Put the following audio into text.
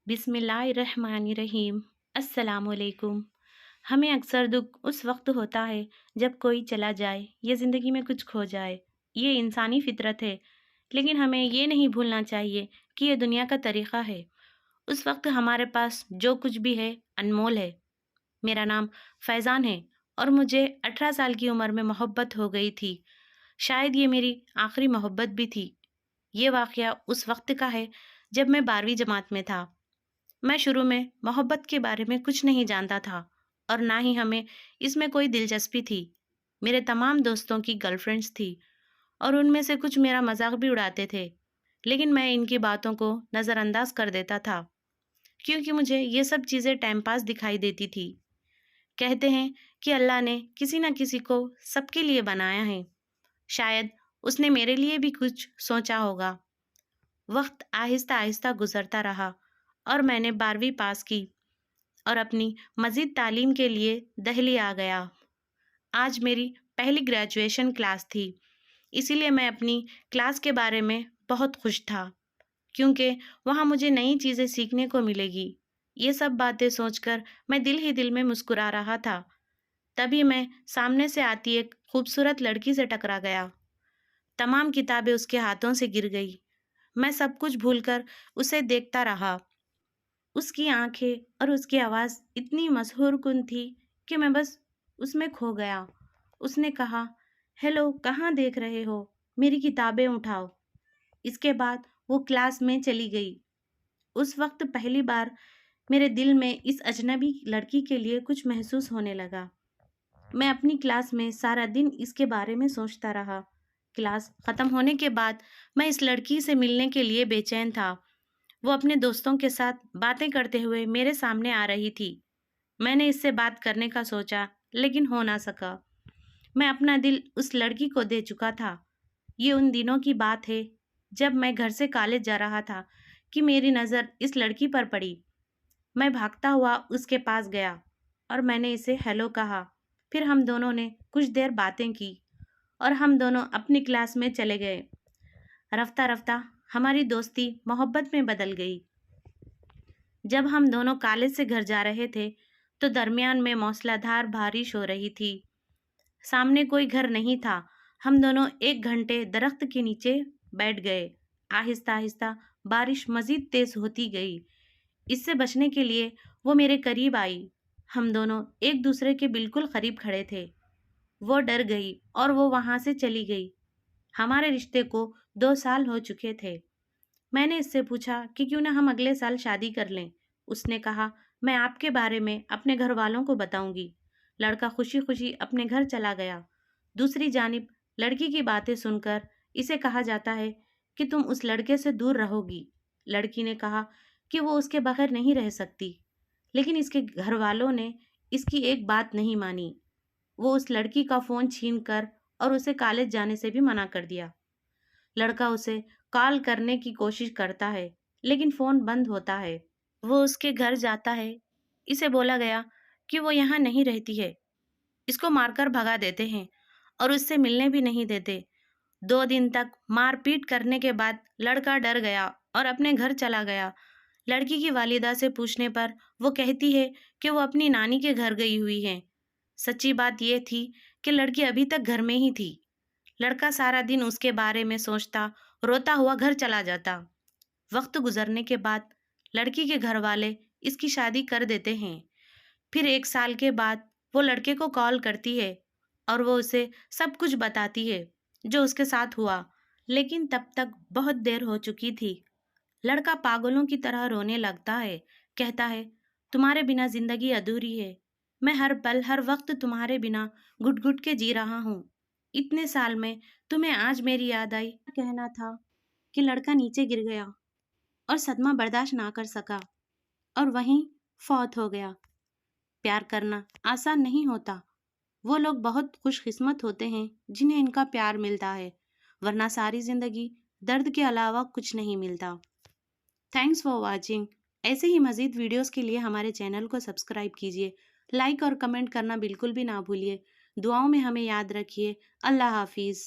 बिस्मिल्लाहिर्रहमानिर्रहीम। अस्सलाम वालेकुम। हमें अक्सर दुख उस वक्त होता है जब कोई चला जाए या ज़िंदगी में कुछ खो जाए। ये इंसानी फितरत है, लेकिन हमें ये नहीं भूलना चाहिए कि ये दुनिया का तरीक़ा है। उस वक्त हमारे पास जो कुछ भी है अनमोल है। मेरा नाम फैज़ान है और मुझे 18 साल की उम्र में मोहब्बत हो गई थी। शायद ये मेरी आखिरी मोहब्बत भी थी। ये वाक़या उस वक्त का है जब मैं 12वीं जमात में था। मैं शुरू में मोहब्बत के बारे में कुछ नहीं जानता था और ना ही हमें इसमें कोई दिलचस्पी थी। मेरे तमाम दोस्तों की गर्लफ्रेंड्स थी और उनमें से कुछ मेरा मजाक भी उड़ाते थे, लेकिन मैं इनकी बातों को नज़रअंदाज कर देता था क्योंकि मुझे ये सब चीज़ें टाइम पास दिखाई देती थी। कहते हैं कि अल्लाह ने किसी न किसी को सबके लिए बनाया है। शायद उसने मेरे लिए भी कुछ सोचा होगा। वक्त आहिस्ता आहिस्ता गुजरता रहा और मैंने 12वीं पास की और अपनी मज़ीद तालीम के लिए दिल्ली आ गया। आज मेरी पहली ग्रेजुएशन क्लास थी, इसीलिए मैं अपनी क्लास के बारे में बहुत खुश था क्योंकि वहाँ मुझे नई चीज़ें सीखने को मिलेगी। ये सब बातें सोचकर मैं दिल ही दिल में मुस्कुरा रहा था। तभी मैं सामने से आती एक खूबसूरत लड़की से टकरा गया। तमाम किताबें उसके हाथों से गिर गई। मैं सब कुछ भूलकर उसे देखता रहा। उसकी आंखें और उसकी आवाज़ इतनी मशहूर कुन थी कि मैं बस उसमें खो गया। उसने कहा, हेलो, कहाँ देख रहे हो? मेरी किताबें उठाओ। इसके बाद वो क्लास में चली गई। उस वक्त पहली बार मेरे दिल में इस अजनबी लड़की के लिए कुछ महसूस होने लगा। मैं अपनी क्लास में सारा दिन इसके बारे में सोचता रहा। क्लास ख़त्म होने के बाद मैं इस लड़की से मिलने के लिए बेचैन था। वो अपने दोस्तों के साथ बातें करते हुए मेरे सामने आ रही थी। मैंने इससे बात करने का सोचा, लेकिन हो ना सका। मैं अपना दिल उस लड़की को दे चुका था। ये उन दिनों की बात है जब मैं घर से कॉलेज जा रहा था कि मेरी नज़र इस लड़की पर पड़ी। मैं भागता हुआ उसके पास गया और मैंने इसे हेलो कहा। फिर हम दोनों ने कुछ देर बातें की और हम दोनों अपनी क्लास में चले गए। रफ्ता रफ्ता हमारी दोस्ती मोहब्बत में बदल गई। जब हम दोनों कॉलेज से घर जा रहे थे तो दरमियान में मूसलाधार बारिश हो रही थी। सामने कोई घर नहीं था। हम दोनों 1 घंटे दरख्त के नीचे बैठ गए। आहिस्ता आहिस्ता बारिश मज़ीद तेज़ होती गई। इससे बचने के लिए वो मेरे करीब आई। हम दोनों एक दूसरे के बिल्कुल करीब खड़े थे। वो डर गई और वो वहाँ से चली गई। हमारे रिश्ते को 2 साल हो चुके थे। मैंने इससे पूछा कि क्यों ना हम अगले साल शादी कर लें। उसने कहा, मैं आपके बारे में अपने घर वालों को बताऊंगी। लड़का खुशी खुशी अपने घर चला गया। दूसरी जानिब लड़की की बातें सुनकर इसे कहा जाता है कि तुम उस लड़के से दूर रहोगी। लड़की ने कहा कि वो उसके बगैर नहीं रह सकती, लेकिन इसके घर वालों ने इसकी एक बात नहीं मानी। वो उस लड़की का फ़ोन छीन कर और उसे कॉलेज जाने से भी मना कर दिया। लड़का उसे कॉल करने की कोशिश करता है, लेकिन फ़ोन बंद होता है। वो उसके घर जाता है। इसे बोला गया कि वो यहाँ नहीं रहती है। इसको मारकर भगा देते हैं और उससे मिलने भी नहीं देते। 2 दिन तक मारपीट करने के बाद लड़का डर गया और अपने घर चला गया। लड़की की वालिदा से पूछने पर वो कहती है कि वो अपनी नानी के घर गई हुई है। सच्ची बात ये थी कि लड़की अभी तक घर में ही थी। लड़का सारा दिन उसके बारे में सोचता, रोता हुआ घर चला जाता। वक्त गुजरने के बाद लड़की के घर वाले इसकी शादी कर देते हैं। फिर 1 साल के बाद वो लड़के को कॉल करती है और वो उसे सब कुछ बताती है जो उसके साथ हुआ, लेकिन तब तक बहुत देर हो चुकी थी। लड़का पागलों की तरह रोने लगता है। कहता है, तुम्हारे बिना जिंदगी अधूरी है। मैं हर पल हर वक्त तुम्हारे बिना घुट घुट के जी रहा हूँ। इतने साल में तुम्हें आज मेरी याद आई। कहना था कि लड़का नीचे गिर गया और सदमा बर्दाश्त ना कर सका और वहीं फौत हो गया। प्यार करना आसान नहीं होता। वो लोग बहुत खुशकिस्मत होते हैं जिन्हें इनका प्यार मिलता है, वरना सारी जिंदगी दर्द के अलावा कुछ नहीं मिलता। Thanks for watching. ऐसे ही मज़ीद वीडियोस के लिए हमारे चैनल को सब्सक्राइब कीजिए। लाइक और कमेंट करना बिल्कुल भी ना भूलिए। दुआओं में हमें याद रखिए। अल्लाह हाफिज़।